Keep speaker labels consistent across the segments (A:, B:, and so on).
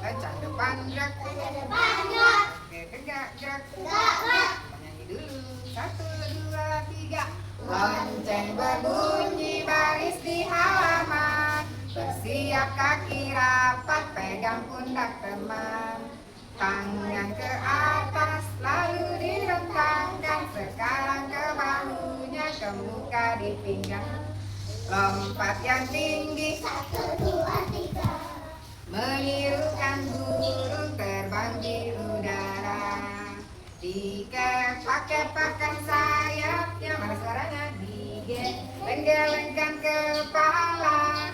A: Lencang depan gerak. Tegak gerak. Nyanyi dulu. 1, 2, 3. Lonceng berbunyi baris di halaman. Bersiap kaki rapat, pegang pundak teman. Tangan ke atas lalu direntangkan. Sekarang ke bahunya, ke muka di pinggang. Lompat yang tinggi.
B: 1, 2, 3.
A: Menirukan burung terbang di udara. Dikepak-kepakkan sayapnya. Mana suaranya? Digeleng-gelengkan kepala.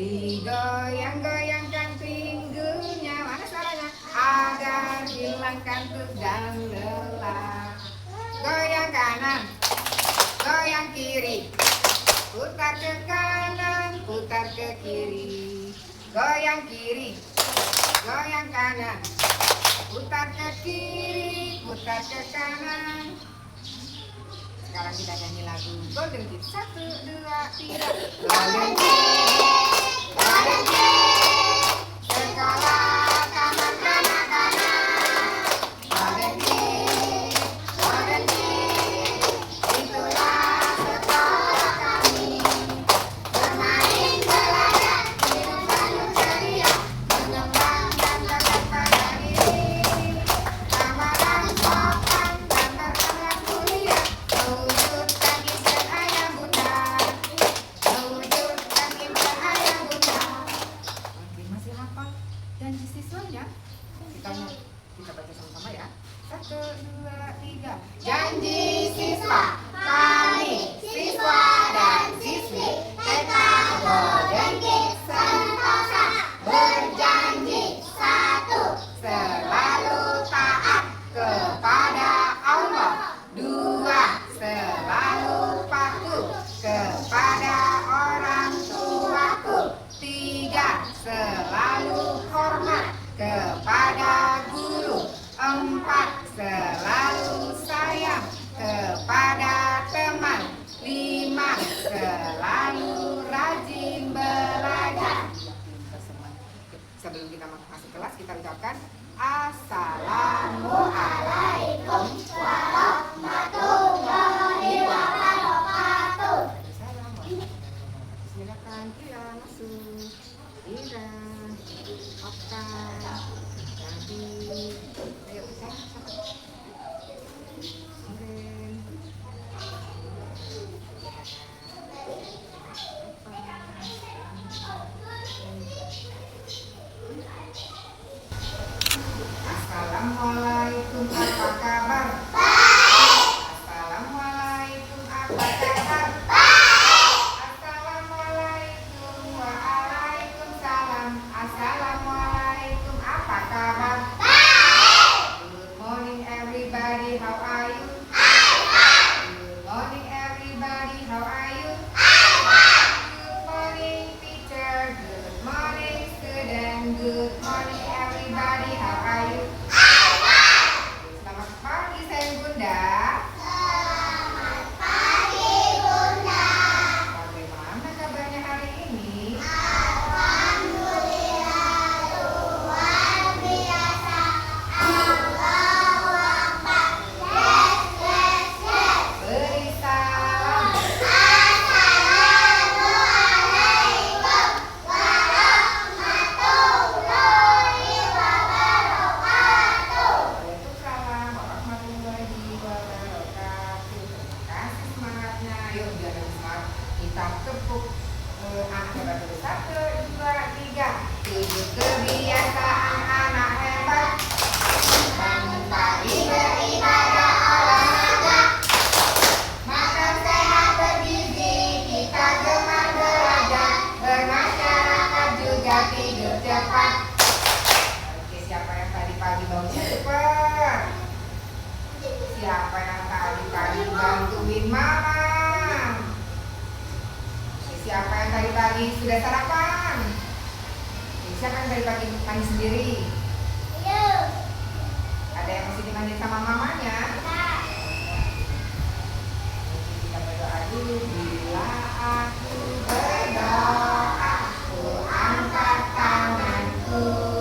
A: Digoyang-goyangkan pinggulnya. Mana suaranya? Agar hilang kantuk dan lelah. Goyang kanan, goyang kiri. Putar ke kanan, putar ke kiri. Goyang kiri, goyang kanan. Putar ke kiri, putar ke kanan. Sekarang kita nyanyi lagu Golden Kids. 1, 2, 3. Golden Kids, Golden Kids, sekolah taman kanak-kanak. Golden Kids, Golden Kids, itulah sekolah kami. Bermain, belajar, minum penuh ceria, mengembangkan bakat pada diri. Amalan sopan dan berkenan mulia, mewujudkan impian ayah bunda. Mewujudkan impian ayah bunda. Oke, masih hafal janji siswanya? Kita baca sama-sama ya. 1, 2, 3. Janji siswa, kami siswa dan siswi TK Golden Kids Sentosa berjanji. 1, selalu taat kepada Allah. 2, selalu patuh kepada orang tuaku. 3, selalu hormat kepada guru. 4, selalu sayang kepada teman. 5, selalu rajin belajar. Sebelum kita masuk kelas, kita ucapkan Assalamualaikum warahmatullahi wabarakatuh. Silakan Ira masuk. Ira, Oka, Nabi. Ayo kita Assalamualaikum, apa kabar? Assalamualaikum, apa kabar? Assalamualaikum, waalaikumsalam. Assalamualaikum, apa kabar? Good morning everybody, how are you? Good morning everybody, how are you? Good morning teacher, good morning student, good morning everybody, how are you? Selamat pagi sayang bunda.
B: Selamat pagi, Bunda.
A: Bagaimana kabarnya hari ini?
B: Alhamdulillah, luar biasa. Allahu Akbar. Yes, yes, yes.
A: Beri salam.
B: Assalamualaikum warahmatullahi wabarakatuh.
A: Waalaikumsalam warahmatullahi wabarakatuh. Terima kasih semangatnya. Yuk biar lebih semangat kita tepuk anak hebat dulu. 1, 2, 3. 7 kebiasaan anak hebat. Bangun pagi beribadah olahraga. Makan sehat bergizi, kita gemar belajar. Bermasyarakat juga tidur cepat. Oke, siapa yang tadi pagi bangunnya super? Siapa yang tadi pagi bantuin mama? Siapa yang tadi pagi sudah sarapan? Siapa yang tadi pagi mandi sendiri?
B: Yuk.
A: Ada yang masih dimandi sama mamanya? Kita berdoa dulu. Bila aku berdoa, aku angkat tanganku.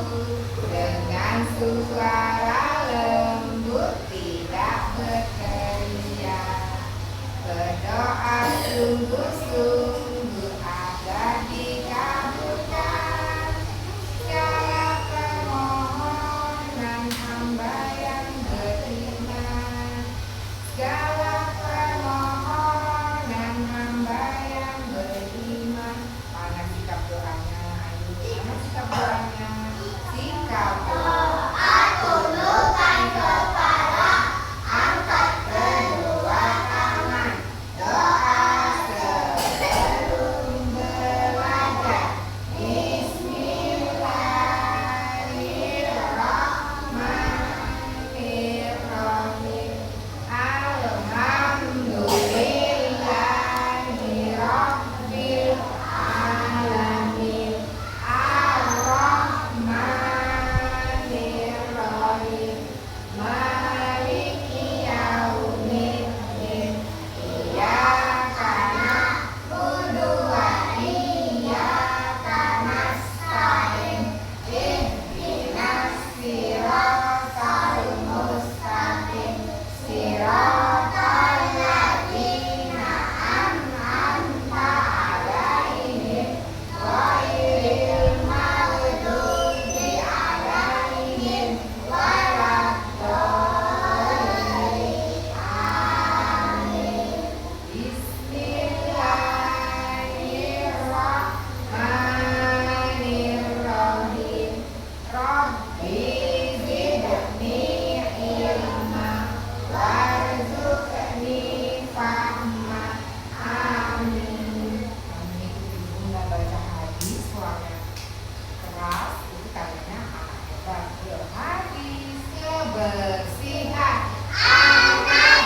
A: engkau
B: Doa tundukkan kepala,
A: angkat kedua tangan. Doa sebelum belajar. Bismillahirrahmanirrahim. Alhamdulillahirabbil alamin. Ar-Rahmanirrahim. Maliki yaumiddin. Iyyaka na'budu wa iyyaka nasta'in. Ihdinas siratal mustaqim. Siratal ladzina an'amta 'alaihim ghairil maghdubi 'alaihim waladdallin. Amin. Bismillahirrahmanirrahim. Rabbi zidni ilma warzuqni fahma. Amin. Kami ikuti Bunda baca hadis, suaranya keras, itu tandanya anak hebat. Hadis kebersihan.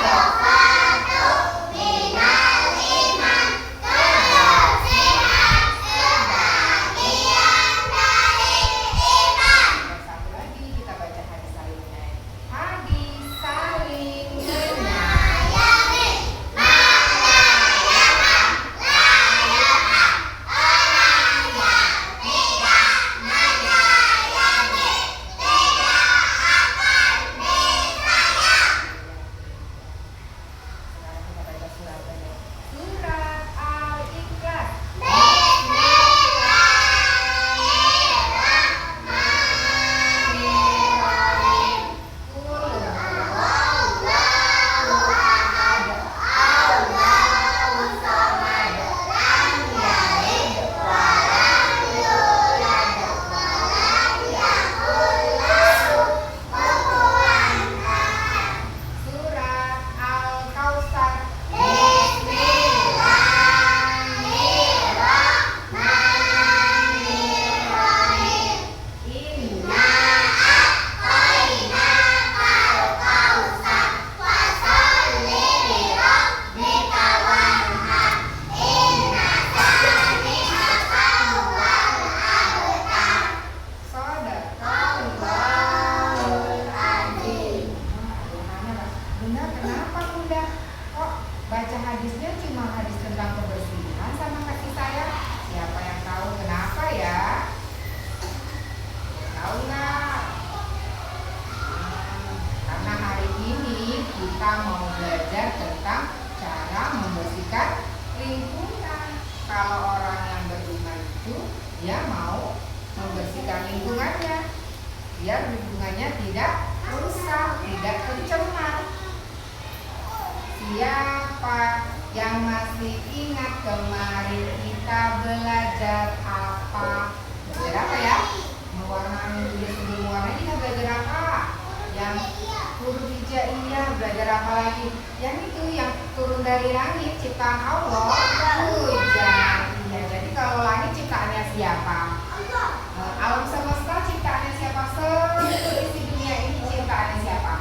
B: an-nadhafatu minal iman. Kebersihan sebagian dari iman.
A: Dan satu lagi kita baca hadis lainnya. Hadis saling menyayangi.
B: Menyayangi, melayani, layani. Orang yang tidak menyayangi tidak akan disayang.
A: Sekarang kita baca suratnya. Surat Al-Ikhlas. Bismillahirrahmanirrahim. Qul huwallahu ahad.
B: Allahu samad. Lam yalid wa lam yulad wa lam yakul lahu kufuwan ahad.
A: Surat Al-Kautsar.
B: Bismillahirrahmanirrahim.
A: Inna
B: A'tainakal kautsar fasholli lirabbika wanhar. Inna sani'aka huwal abtar.
A: Shadaqallahul azim. Bunda, kenapa Bunda? Kok baca hadisnya cuma hadis tentang kebersihan sama kasih sayang? Siapa yang tahu kenapa ya? Tahu nggak? Karena hari ini kita mau belajar tentang cara membersihkan lingkungan. Kalau orang yang beriman itu dia mau membersihkan lingkungannya, biar lingkungannya tidak rusak, tidak tercemar. Siapa yang masih ingat kemarin kita belajar apa? Belajar apa ya? Mewarnai dia sebelum mewarnai kita belajar apa? Yang huruf hijaiyah belajar apa lagi? Yang itu yang turun dari langit ciptaan Allah. Hujan. Iya, jadi kalau langit ciptaannya siapa? Alam semesta ciptaannya siapa? Seluruh isi dunia ini ciptaannya siapa?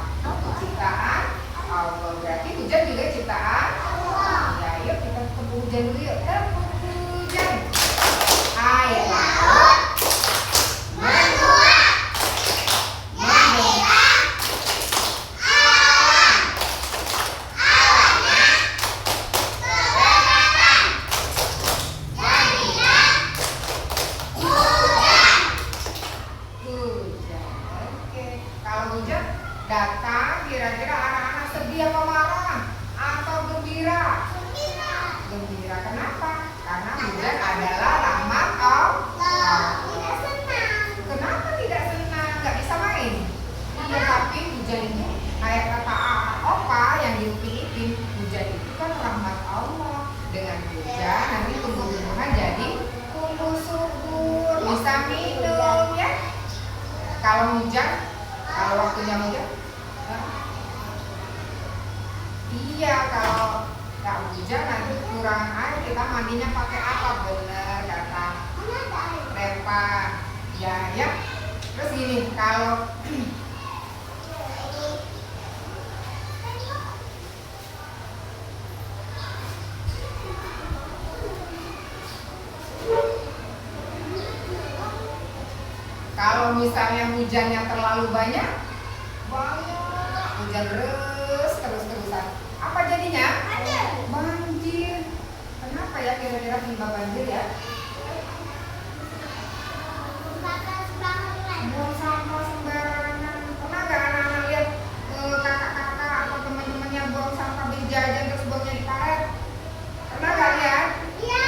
A: Ciptaan Allah. Berarti hujan juga ciptaan Allah. Ya, yuk kita tepuk hujan dulu yuk. Tepuk hujan. Air laut
B: Menguap, menghilang, awan, awannya keberatan, jadinya hujan.
A: hujan. Oke. Kalau hujan datang, kira-kira anak-anak sedih apa marah? Atau gembira? Gembira. Kenapa? Karena hujan adalah rahmat Allah.
B: Tidak senang.
A: Kenapa tidak senang? Nggak bisa main? Iya, tapi hujan itu kayak kata Opa yang di Upin, hujan itu kan rahmat Allah. Dengan hujan nanti tumbuh-tumbuhan jadi tumbuh subur, bisa minum ya. Kalau hujan, kalau waktunya hujan, iya kalau nggak hujan nanti kekurangan air kita mandinya pakai apa? Bener kata Repa. Ya ya. Terus gini kalau kalau misalnya hujannya terlalu banyak, hujan terus-terusan, apa jadinya? Banjir. Kenapa ya kira-kira penyebab banjir ya? Buang sampah sembarangan. Pernah gak anak-anak lihat kakak-kakak atau teman-temannya buang sampah beli jajan terus buangnya di paret? Pernah gak lihat? Iya.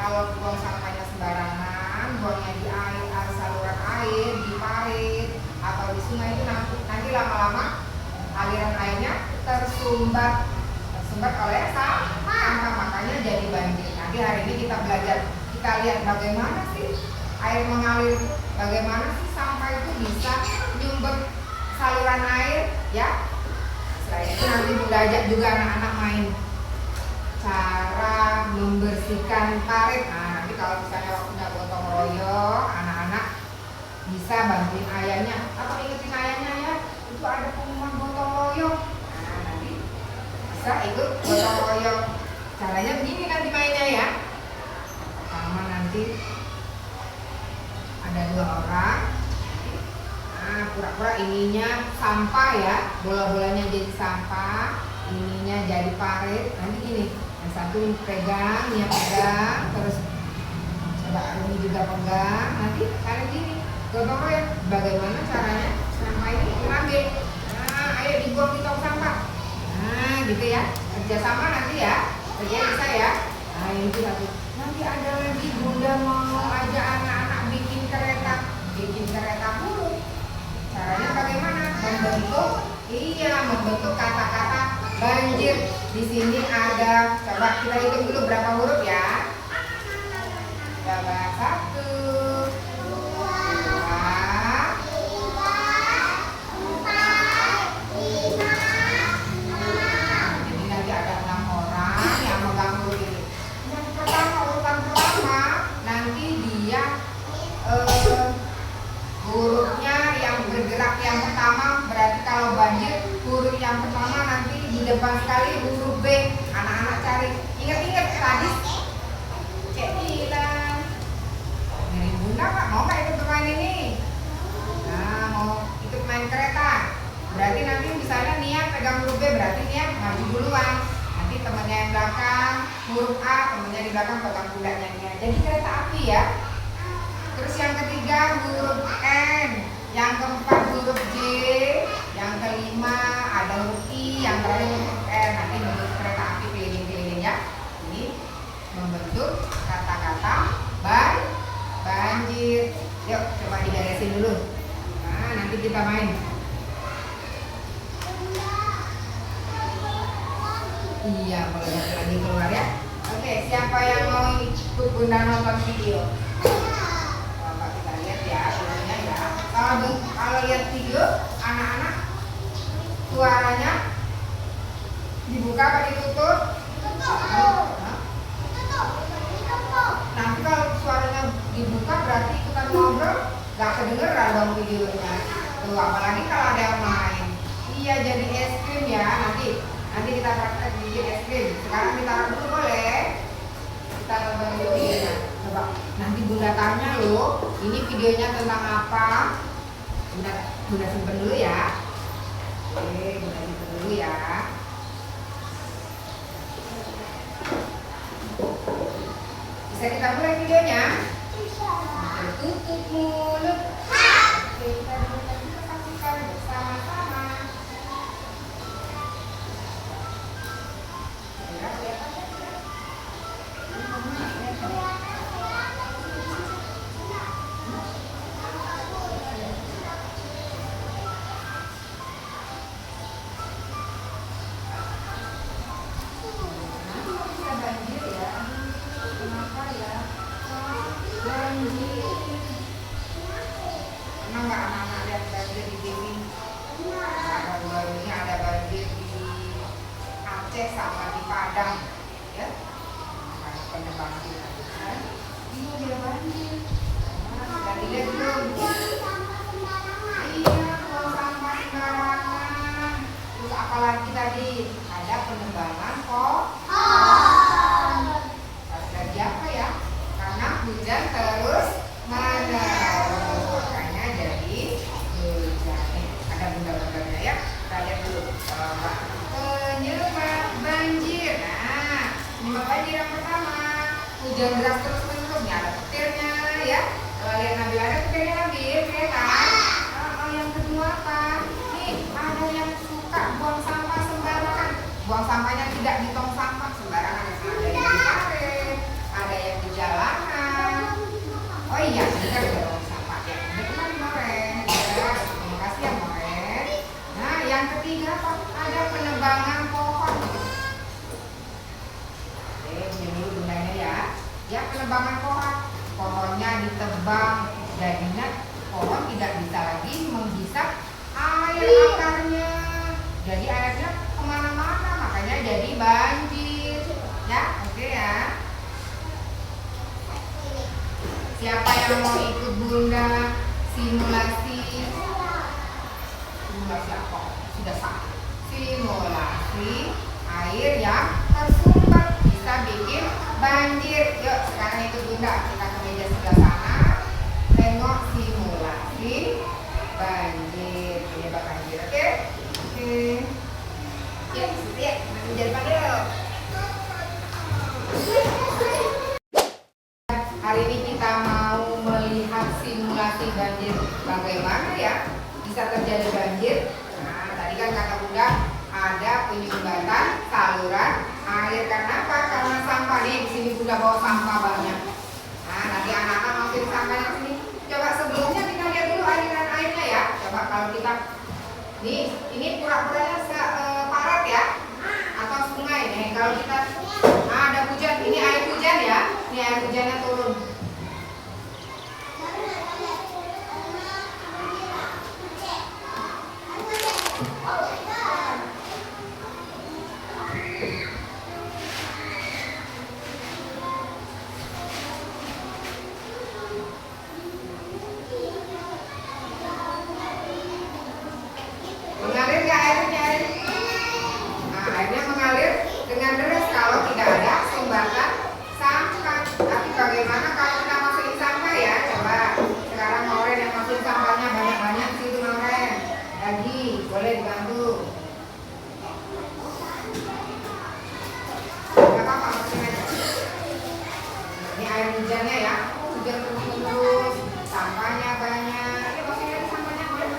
A: Kalau buang sampahnya sembarangan, buangnya di air, saluran air, di parit atau di sungai itu nanti lama-lama aliran airnya tersumbat oleh sampah, makanya jadi banjir. Nanti hari ini kita belajar, kita lihat bagaimana sih air mengalir, bagaimana sih sampah itu bisa nyumbat saluran air ya. Selain itu nanti belajar juga anak-anak main cara membersihkan parit. Nah nanti kalau misalnya waktunya gotong royong, anak-anak bisa bantuin ayahnya atau ingetin ayahnya ya, itu ada pengumuman gotong royong. Nah nanti bisa ikut gotong royong. Caranya begini nanti mainnya ya. Pertama nanti ada 2 orang. Nah pura-pura ininya sampah ya, bola-bolanya jadi sampah, ininya jadi parit. Nanti gini, yang satu pegang, dia pegang, terus coba ini juga pegang. Nanti kalian gini, gotong royong. Bagaimana caranya sampah ini diambil? Nah, ayo dibuang di tong sampah. Nah, gitu ya. Kerjasama nanti ya. Kerja bisa ya. Nah, ini satu. Nanti ada lagi Bunda mau ajak anak-anak bikin kereta burung. Caranya bagaimana? Membentuk kata-kata banjir. Di sini ada, coba kita hitung dulu berapa huruf ya. Coba 1, 2, jadi nanti ada 6 orang yang megang huruf ini. Yang pertama, urutan pertama, nanti dia hurufnya yang bergerak yang pertama, berarti kalau banjir huruf yang pertama nanti di depan sekali huruf B. Anak-anak cari, ingat-ingat tadi Cek bilang dari Bunda Pak, mau nggak ikut main ini? Nah, mau ikut main kereta. Berarti nanti misalnya Nia pegang huruf B, berarti Nia maju duluan. Nanti temannya yang belakang huruf A, temannya di belakang pegang pundaknya Nia. Jadi kereta api ya. Terus yang ketiga huruf N, yang keempat huruf J, yang kelima ada huruf I, yang terakhir huruf R. Nanti bentuk kereta api keliling-keliling ya. Ini membentuk kata-kata banjir. Yuk coba diberesin dulu. Nah nanti kita main. Iya, boleh lagi keluar ya. Oke, siapa yang mau ikut Bunda nonton video? Bapak kita lihat ya, videonya ya. Kalau lihat video, anak-anak suaranya dibuka apa ditutup? Nanti kalau suaranya dibuka berarti ikutan ngobrol, gak kedengeran dong videonya. Tuh, apalagi kalau ada yang main. Iya, jadi es krim ya. Nanti kita praktek bikin es krim. Sekarang kita dulu boleh. Kita nonton videonya. Coba. Nanti Bunda tanya loh, ini videonya tentang apa? Bunda simpen dulu ya. Oke, Bunda simpen dulu ya. Bisa kita mulai videonya? Bisa. Tutup mulut. Oke, kita saksikan bersama-sama. banjir di TV. Baru-baru ini ada banjir di Aceh sama di Padang, ya. Ada penebangan kita. Ini ada banjir. Sudah dilihat belum? Iya, buang sampah sembarangan. Terus apalagi tadi ada penebangan pohon. Terjadi apa ya? Karena hujan terus menerus, makanya jadi hujan. Ada benda-bendanya ya. Kita lihat dulu. Penyebab banjir. Nah, penyebab banjir yang pertama, hujan deras terus menerus. Ini ada petirnya ya. Lihat Nabil, ada petirnya Nabil, ya kan? Yang kedua apa? Nih, ada yang suka buang sampah sembarangan. Buang sampahnya tidak di tong sampah sembarangan. Ada yang di karet, ada yang di jalanan. Oh iya, benar udah buang sampah ya. Udah kembali Moren. Ya, terima kasih ya Moren. Nah, yang ketiga apa? Ada penebangan pohon. Oke, punya dulu bundanya ya. Ya, penebangan pohon. Pohonnya ditebang, jadinya pohon tidak bisa lagi menghisap air akarnya. Jadi airnya kemana-mana, makanya jadi banjir. Ya, oke ya. Siapa yang mau ikut Bunda simulasi? Simulasi apa? Sudah sah. Simulasi air yang tersumbat bisa bikin banjir. Yuk, sekarang ikut Bunda. Kita ke meja sebelah sana. Tengok simulasi banjir. Penyebab banjir, oke? Oke. Ya, situ ya. Nanti jadi panggil. Hari ini kita mau melihat simulasi banjir. Bagaimana ya bisa terjadi banjir? Nah, tadi kan kata Bunda ada penyumbatan saluran air. Karena apa? Karena sampah nih. Di sini Bunda bawa sampah banyak. Nah, nanti anak-anak masukin sampahnya ke sini. Coba sebelumnya kita lihat dulu aliran airnya ya. Coba kalau kita nih, ini pura-puranya parat ya, atau sungai nih. Kalau kita ada hujan, ini air hujan ya. Ini air hujannya turun. Mengalir nggak airnya? Nah, airnya mengalir dengan deras kalau tidak ada sumbatan sampah. Tapi bagaimana kalau kita masukin sampah ya? Coba sekarang Mauren yang masukin sampahnya banyak-banyak situ Mauren. Lagi boleh dibantu. Gak apa-apa, masukin aja. Ini air hujannya ya. Hujan terus-menerus, sampahnya banyak. Ini masukin aja sampahnya boleh.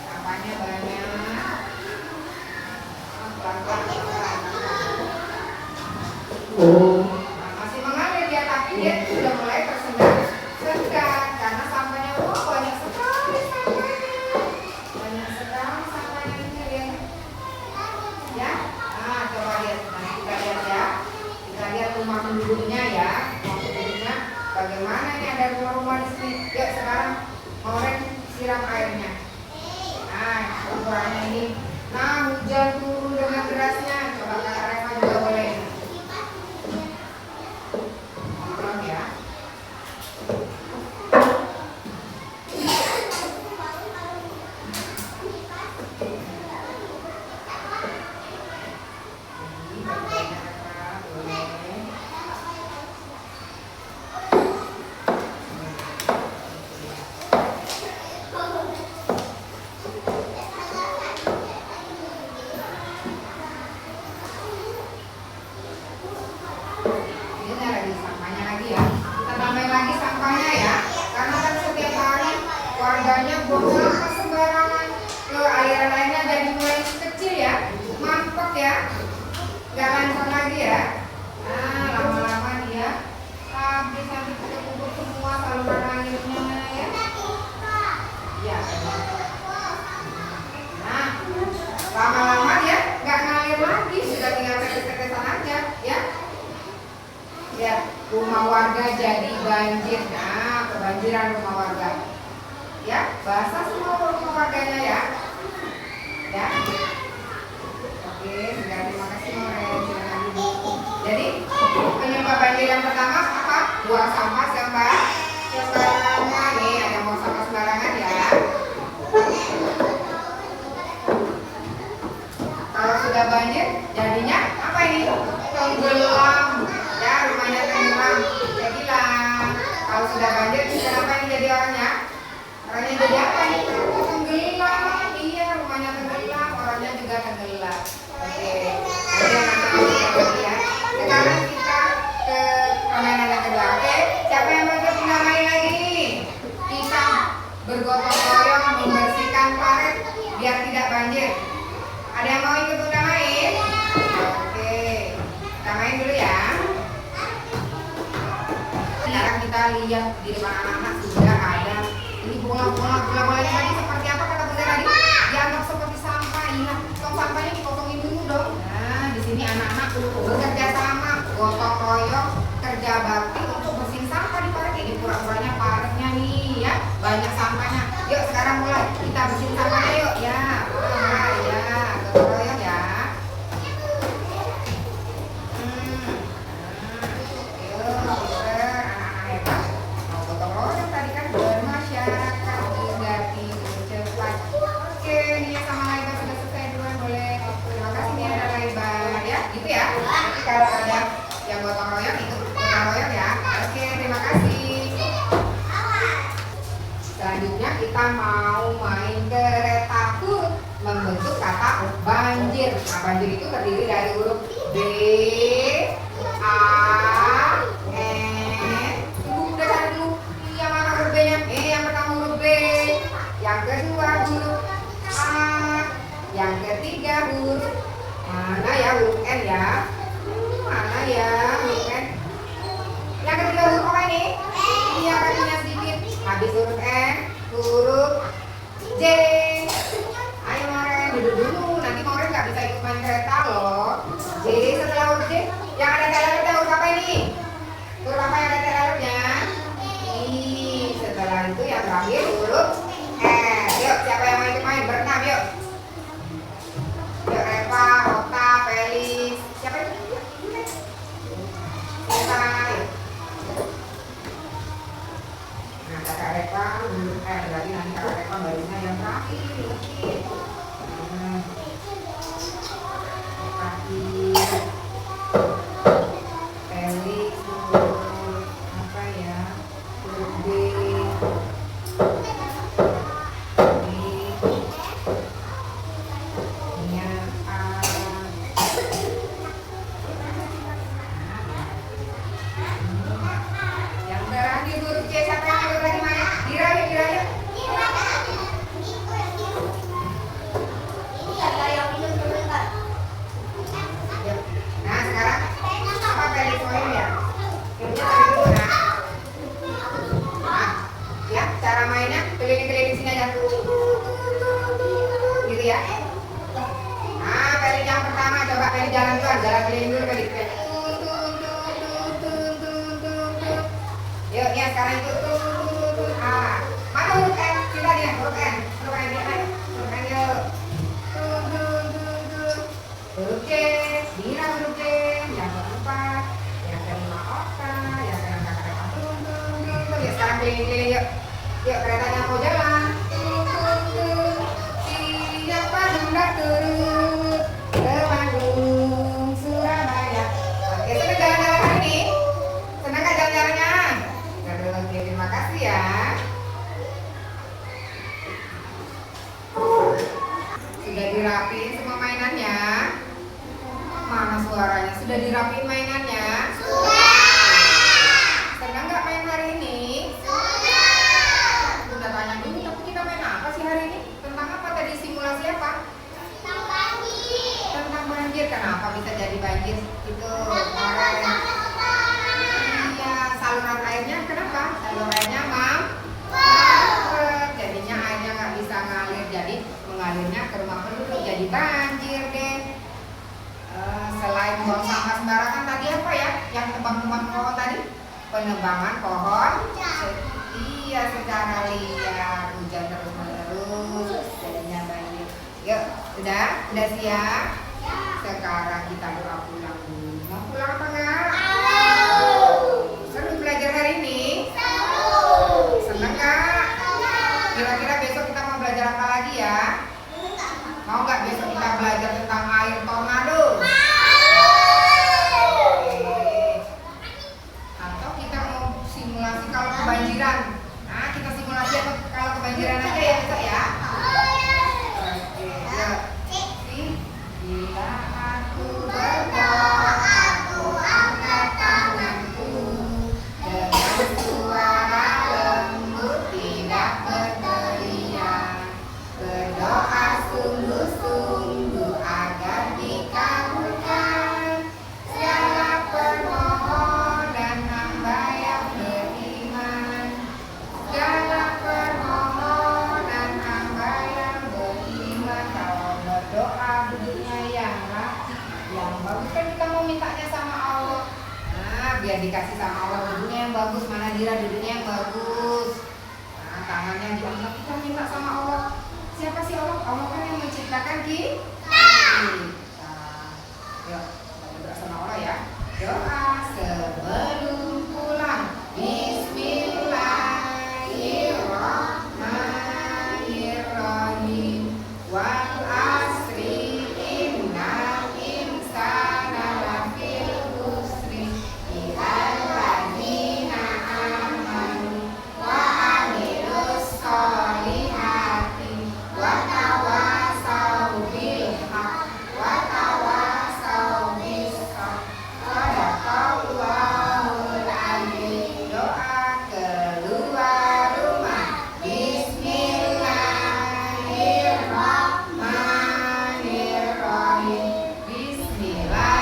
A: Sampahnya banyak. Pelan-pelan. Nah, masih mengalir ya, tapi dia sudah mulai tersendat karena sampahnya banyak sekali sampahnya. Banyak sekali sampahnya ini lihat. Ya. Nah, coba lihat. Nah, kita lihat ya. Kita lihat rumah penduduknya ya. Rumah penduduknya bagaimana ini ada rumah-rumah di sini. Yuk sekarang Mauren siram airnya. Nah, ukurannya ini. Nah, hujan turun dengan derasnya. Coba Kak Reva juga boleh. Tolong ya. Warganya buang sampah sembarangan, aliran airnya jadi mulai kecil ya, mampet ya, nggak lancar lagi ya. Nah, lama-lama dia habis nanti terkumpul semua saluran airnya ya. Ya. Nah, lama-lama dia nggak ngalir lagi, sudah tinggal tetes-tetesan aja ya. Lihat, rumah warga jadi banjir. Nah, kebanjiran rumah warga. Ya, basah semua rumah warganya ya. Ya. Oke, sudah, terima kasih Moren. Silakan duduk. Jadi penyebab banjir yang pertama apa? Buang sampah sembarangan. Nih, ada buang sampah sembarangan ya. Kalau sudah banjir, jadinya apa ini? Tenggelam. Ya, rumahnya tenggelam. Tenggelam. Kalau sudah banjir, kenapa ini jadi orangnya? Orangnya jadi apa ini? Tenggelam. Iya, rumahnya tenggelam, orangnya juga tenggelam. Oke. Jadi anak-anak ya. Sekarang kita ke permainan yang kedua. Oke, siapa yang mau pindah main lagi? Kita bergotong royong membersihkan parit biar tidak banjir. Ada yang mau ikut pindah main? Oke, kita main dulu ya. Sekarang kita lihat di depan anak-anak sudah ada ini bola-bola yang tadi seperti apa kata bunda tadi? Dianggap seperti sampah. Iya, tong sampahnya dipotongin dulu dong. Nah, di sini anak-anak bekerja sama, gotong royong, kerja bakti untuk bersihin sampah di parit. Ini pura-puranya paritnya nih ya, banyak sampahnya. Yuk sekarang mulai kita bersihin sampahnya yuk ya. Mulai ya, gotong royong ya. Yuk, pinter, anak-anak hebat. Mau gotong royong tadi kan bermasyarakat juga tidur cepat. Oke, Nia sama Laiba sudah selesai duluan boleh. Terima kasih Nia dan Laiba ya, gitu ya. Nanti kalau ada yang gotong royong itu gotong royong ya. Oke, terima kasih. Selanjutnya kita mau main kereta huruf membentuk kata banjir. Nah, banjir itu terdiri dari huruf B, A, N. Tunggu, udah cari dulu. Yang mana huruf B-nya? Yang pertama huruf B, yang kedua huruf A, yang ketiga huruf mana ya, huruf N ya? Mana ya huruf N? Yang ketiga huruf apa ini? Iya, kakinya sedikit. Habis huruf N, huruf J. Ayo Moren, duduk dulu. Nanti Moren nggak bisa ikut main kereta loh. J setelah huruf J, yang ada telerutnya huruf apa ini? Huruf apa yang ada telerutnya? I. Setelah itu yang terakhir huruf S. Yuk, siapa yang mau ikut main? Berenam, yuk. Yuk, Reva, Ota, Felix. Siapa itu? Kita. Nah, kakak Reva huruf S. Berarti nanti kakak Reva barunya yang terakhir. Terakhir. Felix huruf apa ya? Huruf B. Nia A. Yang terakhir huruf C. Siapa yang ikut lagi main? Dira yuk, Dira yuk. Yuk. Nah, sekarang apa Felix main ya? Yuk, kita dulu nah. Nah, ya, cara mainnya keliling-keliling sini aja. Gitu ya. Nah, Felix yang pertama coba Felix jalan duluan, jalan keliling dulu Felix. Yuk, ya sekarang itu ah. Mana huruf N? Kita dia huruf N. Huruf N dia naik. Huruf N yuk. Huruf J. Dira huruf J. Yang keempat. Yang kelima Oka. Yang keenam kakak Reva. Ya sekarang keliling-keliling yuk. Yuk keretanya mau jalan. Siap hendak turun ke Bandung, Surabaya. Oke, senang jalan-jalan hari ini? Senang nggak jalan-jalannya? Oke, terima kasih ya. Sudah dirapiin semua mainannya? Mana suaranya? Sudah dirapiin mainannya? Senang nggak main hari ini? Udah tanya dulu, tapi kita main apa sih hari ini? Tentang apa tadi, simulasi apa? Tentang banjir. Kenapa bisa jadi banjir? Itu kemarin. Iya, saluran airnya kenapa? Saluran airnya mampet. Jadinya airnya nggak bisa ngalir. Jadi mengalirnya ke rumah penduduk. Jadi banjir deh. Selain buang sampah sembarangan tadi apa ya? Yang tebang-tebang pohon tadi? Penebangan pohon. Iya. Udah siap? Sekarang kita doa pulang dulu. Mau pulang apa enggak? Seru belajar hari ini? Seneng nggak? Kira-kira besok kita mau belajar apa lagi ya? Mau nggak besok kita belajar tentang air tornado? Atau kita mau simulasi kalau kebanjiran? Nah, kita simulasi apa kalau kebanjiran aja ya besok ya? Oke, yuk. Bila aku berdoa, aku angkat tanganku dengan suara lembut, tidak berteriak. Berdoa sungguh-sungguh agar dikabulkan segala permohonan hamba yang beriman. Segala permohonan hamba yang beriman. Kalau berdoa bentuknya yang rapi, yang bagus, kan kita mau mintanya sama Allah. Nah, biar dikasih sama Allah duduknya yang bagus. Mana Dira duduknya yang bagus. Nah, tangannya diangkat, kita minta sama Allah. Siapa sih Allah? Allah kan yang menciptakan kita. Yuk, kita berdoa sama Allah ya. Doa sebelum pulang. Bismillahirrahmanirrahim. Wal asri innal insana lafil khusri illal ladzina amanu wa amilus sholihati wa tawassaw bil haqq wa tawassaw bis sabr. Shadaqallahul adzim. Doa keluar rumah. Bismillahirrahmanirrahim. Bismillahirrahmanirrahim.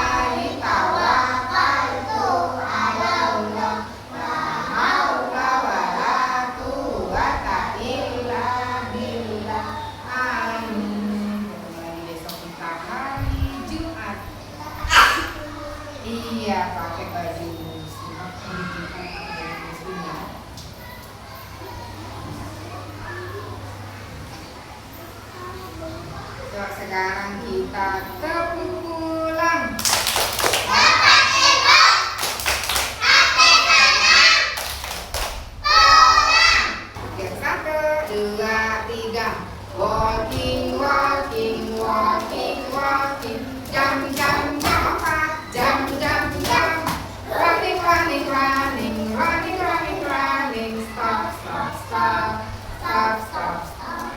A: La haula wala quwwata illa billah. Amin. Mulai besok kita hari Jumat. Iya, pakai baju muslim. Ya. Yuk, sekarang kita tepuk pulang. Oke, 1, 2, 3. Walking, walking, walking, walking. Jam, jam, jam apa? Jam, jam, jam. Running, running, running, running, running, running. Stop, stop, stop, stop, stop, stop.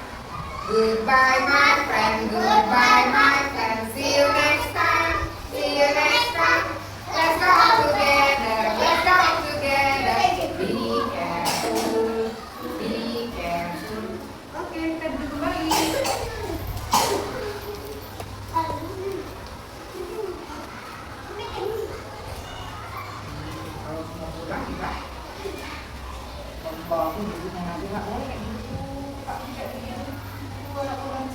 A: Goodbye, my friend. Goodbye, my friend. See you next time. See you next time. Let's go together. Let's go together. Be careful. Be careful. Oke, kita duduk kembali. Kalau mau pulang kita kalau aku duduk nanti nggak boleh kayak gitu. Pak tidak begini. Aku pulang